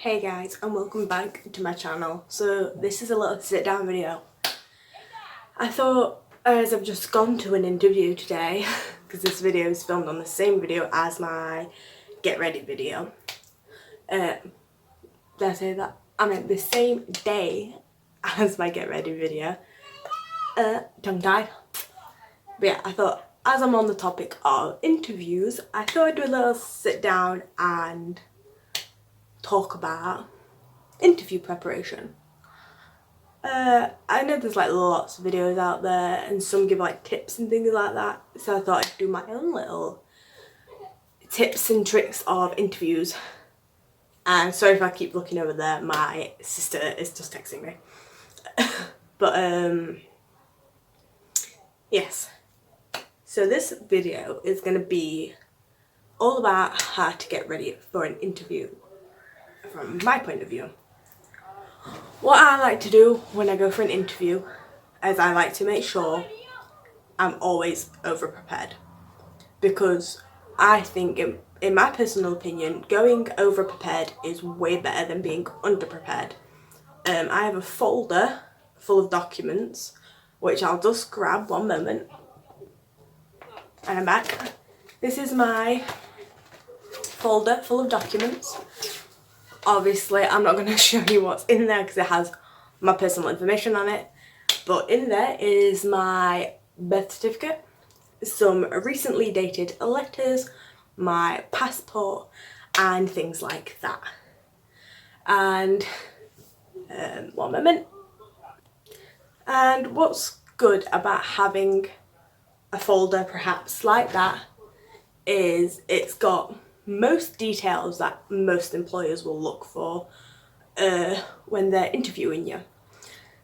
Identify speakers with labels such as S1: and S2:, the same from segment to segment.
S1: Hey guys, and welcome back to my channel. So this is a little sit down video. I thought, as I've just gone to an interview today, because this video is filmed on the same video as my get ready video. Did I say that? I meant the same day as my get ready video. Tongue tied. But yeah, I thought, as I'm on the topic of interviews, I thought I'd do a little sit down and talk about interview preparation. I know there's like lots of videos out there and some give like tips and things like that, so I thought I'd do my own little tips and tricks of interviews. And sorry if I keep looking over there, my sister is just texting me. But yes, so this video is going to be all about how to get ready for an interview from my point of view. What I like to do when I go for an interview is I like to make sure I'm always over prepared, because I think in my personal opinion, going over prepared is way better than being under prepared. I have a folder full of documents which I'll just grab one moment and I'm back. This is my folder full of documents. Obviously I'm not going to show you what's in there because it has my personal information on it, but in there is my birth certificate, some recently dated letters, my passport and things like that. And one moment. And what's good about having a folder perhaps like that is it's got most details that most employers will look for when they're interviewing you.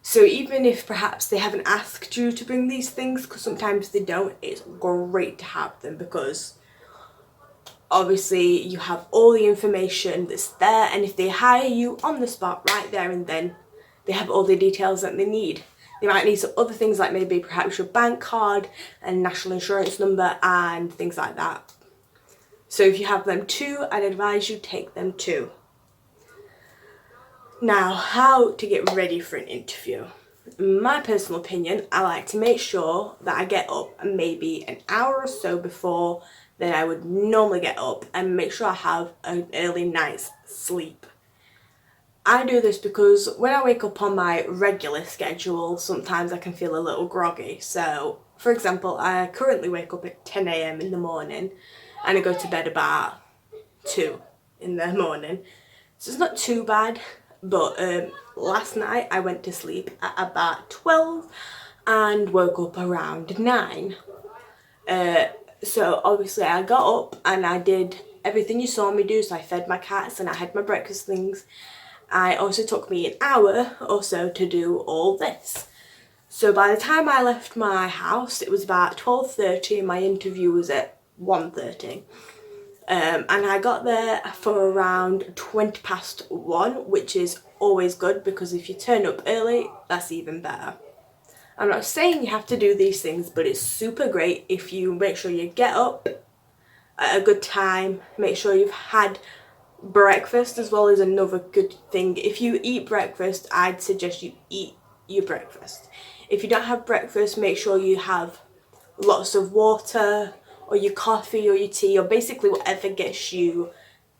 S1: So even if perhaps they haven't asked you to bring these things, because sometimes they don't, it's great to have them, because obviously you have all the information that's there, and if they hire you on the spot right there and then, they have all the details that they need. They might need some other things like maybe perhaps your bank card and national insurance number and things like that. So if you have them too, I'd advise you take them too. Now, how to get ready for an interview. In my personal opinion, I like to make sure that I get up maybe an hour or so before than I would normally get up, and make sure I have an early night's sleep. I do this because when I wake up on my regular schedule, sometimes I can feel a little groggy. So, for example, I currently wake up at 10 AM in the morning and I go to bed about 2 in the morning. So it's not too bad, but last night I went to sleep at about 12 and woke up around 9. So obviously I got up and I did everything you saw me do. So I fed my cats and I had my breakfast things. It also took me an hour or so to do all this. So by the time I left my house, it was about 12:30 and my interview was at 1:30. And I got there for around 20 past 1, which is always good, because if you turn up early, that's even better. I'm not saying you have to do these things, but it's super great if you make sure you get up at a good time, make sure you've had breakfast as well. Is another good thing. If you eat breakfast, I'd suggest you eat your breakfast. If you don't have breakfast, make sure you have lots of water or your coffee or your tea, or basically whatever gets you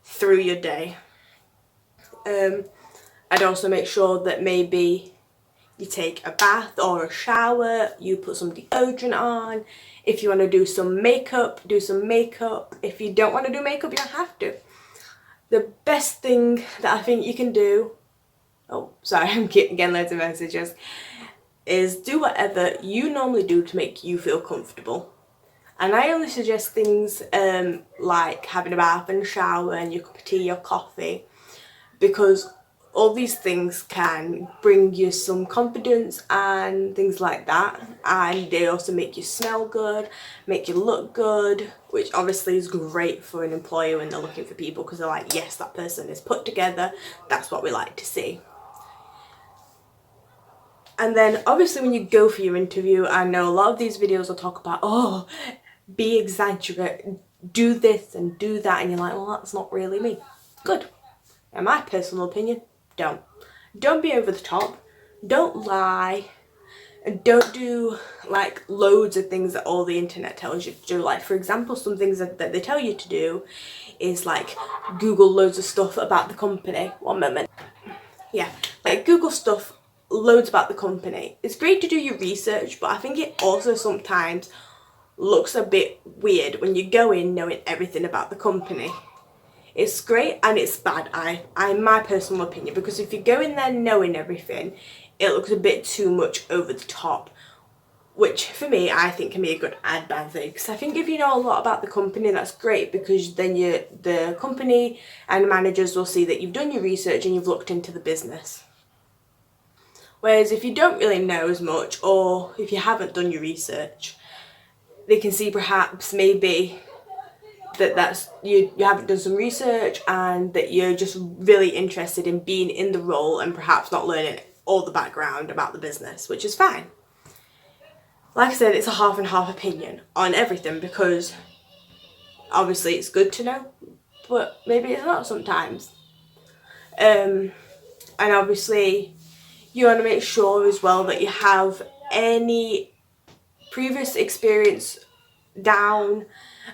S1: through your day. I'd also make sure that maybe you take a bath or a shower, you put some deodorant on. If you want to do some makeup, do some makeup. If you don't want to do makeup, you don't have to. The best thing that I think you can do, oh sorry, I'm getting loads of messages, is do whatever you normally do to make you feel comfortable. And I only suggest things like having a bath and a shower and your cup of tea or coffee, because all these things can bring you some confidence and things like that, and they also make you smell good, make you look good, which obviously is great for an employer when they're looking for people, because they're like, yes, that person is put together, that's what we like to see. And then obviously when you go for your interview, I know a lot of these videos will talk about, oh, be exaggerate, do this and do that, and you're like, well, that's not really me. Good. In my personal opinion, don't. Don't be over the top. Don't lie. And don't do like loads of things that all the internet tells you to do. Like, for example, some things that they tell you to do is like Google loads of stuff about the company. One moment. Yeah, like Google stuff loads about the company. It's great to do your research, but I think it also sometimes looks a bit weird when you go in knowing everything about the company. It's great and it's bad, in my personal opinion, because if you go in there knowing everything, it looks a bit too much over the top, which for me I think can be a good and bad thing. Because I think if you know a lot about the company, that's great, because then the company and managers will see that you've done your research and you've looked into the business. Whereas if you don't really know as much, or if you haven't done your research, they can see perhaps maybe that's you haven't done some research and that you're just really interested in being in the role and perhaps not learning all the background about the business, which is fine. Like I said, it's a half and half opinion on everything, because obviously it's good to know, but maybe it's not sometimes. And obviously you want to make sure as well that you have any previous experience down,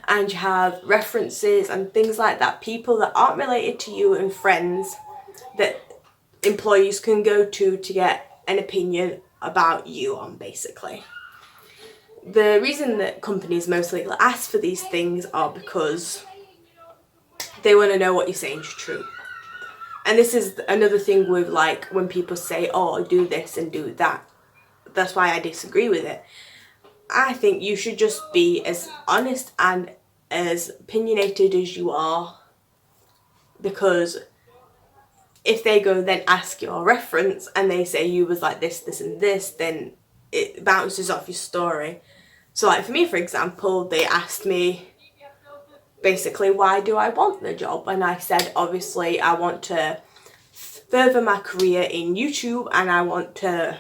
S1: and you have references and things like that, people that aren't related to you and friends that employees can go to get an opinion about you on, basically. The reason that companies mostly ask for these things are because they want to know what you're saying is true. And this is another thing with like when people say, oh, do this and do that. That's why I disagree with it. I think you should just be as honest and as opinionated as you are, because if they go then ask your reference and they say you was like this, this and this, then it bounces off your story. So like for me, for example, they asked me basically why do I want the job, and I said obviously I want to further my career in YouTube and I want to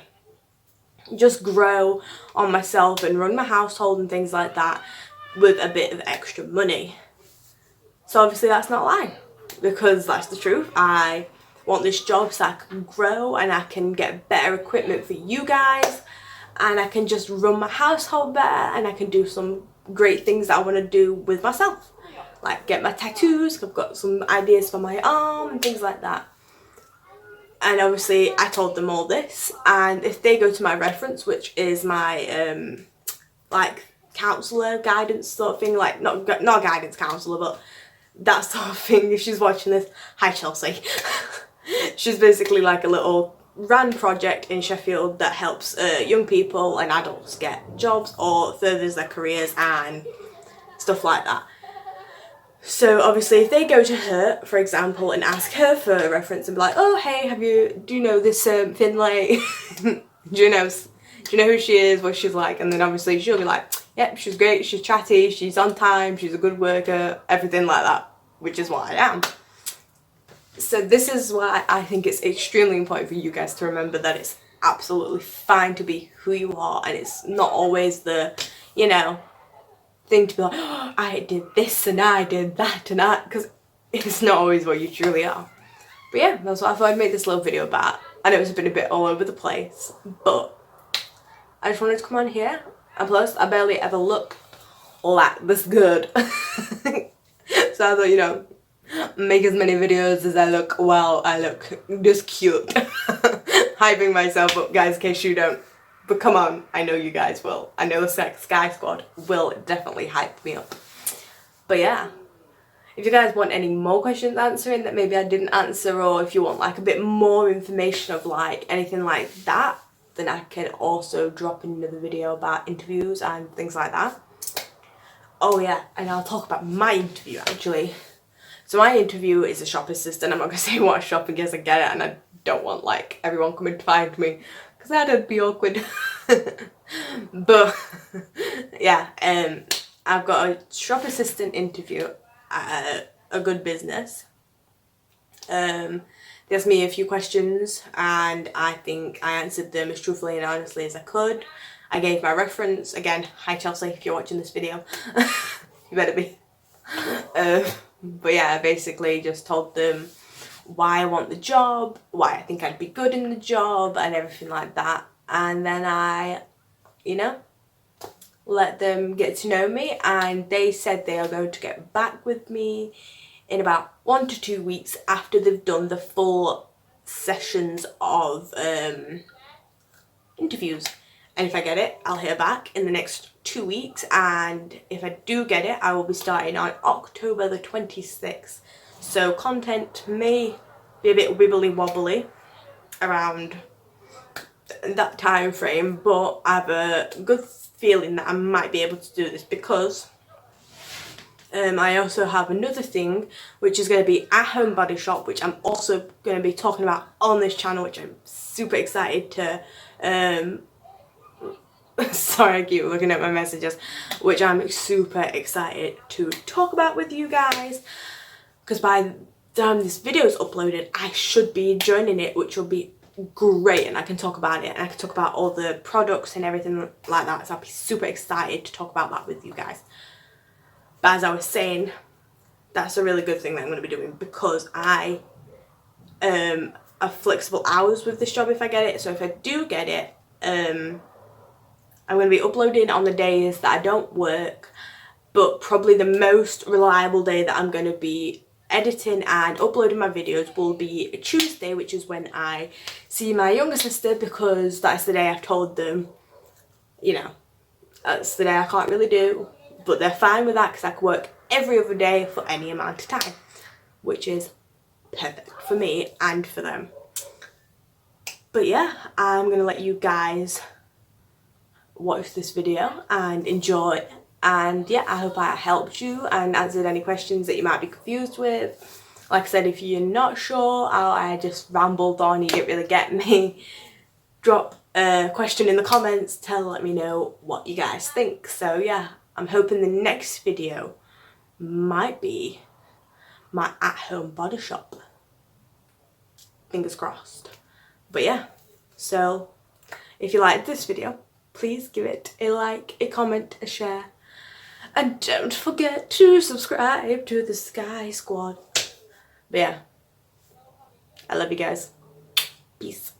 S1: just grow on myself and run my household and things like that with a bit of extra money. So obviously that's not lying, because that's the truth. I want this job so I can grow and I can get better equipment for you guys, and I can just run my household better, and I can do some great things that I want to do with myself, like get my tattoos. I've got some ideas for my arm and things like that. And obviously I told them all this, and if they go to my reference, which is my like counsellor, guidance sort of thing, like not guidance counsellor, but that sort of thing, if she's watching this, hi Chelsea. She's basically like a little run project in Sheffield that helps young people and adults get jobs or furthers their careers and stuff like that. So obviously if they go to her, for example, and ask her for a reference and be like, oh hey, do you know this Finlay? do you know who she is, what she's like? And then obviously she'll be like, yep, she's great, she's chatty, she's on time, she's a good worker, everything like that, which is what I am. So this is why I think it's extremely important for you guys to remember that it's absolutely fine to be who you are, and it's not always the, thing to be like, oh, I did this and I did that and that, because it's not always what you truly are. But yeah, that's what I thought I'd make this little video about. I know it's been a bit all over the place, but I just wanted to come on here, and plus I barely ever look like this good. So I thought, make as many videos as I look while I look just cute. Hyping myself up, guys, in case you don't. But come on, I know you guys will. I know the Sky Squad will definitely hype me up. But yeah, if you guys want any more questions answering that maybe I didn't answer, or if you want like a bit more information of like anything like that, then I can also drop in another video about interviews and things like that. Oh yeah, and I'll talk about my interview actually. So my interview is a shop assistant. I'm not going to say what shop in case I get it and I don't want like everyone coming to find me, because that'd be awkward. But yeah, I've got a shop assistant interview at a good business. They asked me a few questions and I think I answered them as truthfully and honestly as I could. I gave my reference. Again, hi Chelsea, if you're watching this video. You better be. But yeah, I basically just told them why I want the job, why I think I'd be good in the job and everything like that. And then I, you know, let them get to know me, and they said they are going to get back with me in about 1 to 2 weeks after they've done the full sessions of interviews. And if I get it, I'll hear back in the next 2 weeks, and if I do get it, I will be starting on October the 26th. So content may be a bit wibbly wobbly around that time frame, but I have a good feeling that I might be able to do this, because I also have another thing which is going to be at home body shop, which I'm also going to be talking about on this channel, which I'm super excited to sorry, I keep looking at my messages, which I'm super excited to talk about with you guys, because by the time this video is uploaded I should be joining it, which will be great, and I can talk about it, and I can talk about all the products and everything like that, so I'll be super excited to talk about that with you guys. But as I was saying, that's a really good thing that I'm going to be doing, because I have flexible hours with this job if I get it. So if I do get it, I'm going to be uploading on the days that I don't work, but probably the most reliable day that I'm going to be editing and uploading my videos will be a Tuesday, which is when I see my younger sister, because that's the day I've told them, you know, that's the day I can't really do, but they're fine with that because I can work every other day for any amount of time, which is perfect for me and for them. But yeah, I'm going to let you guys watch this video and enjoy it. And yeah, I hope I helped you and answered any questions that you might be confused with. Like I said, if you're not sure, I just rambled on, you didn't really get me, drop a question in the comments to let me know what you guys think. So yeah, I'm hoping the next video might be my at-home body shop. Fingers crossed. But yeah, so if you liked this video, please give it a like, a comment, a share, and don't forget to subscribe to the Sky Squad. But yeah, I love you guys. Peace.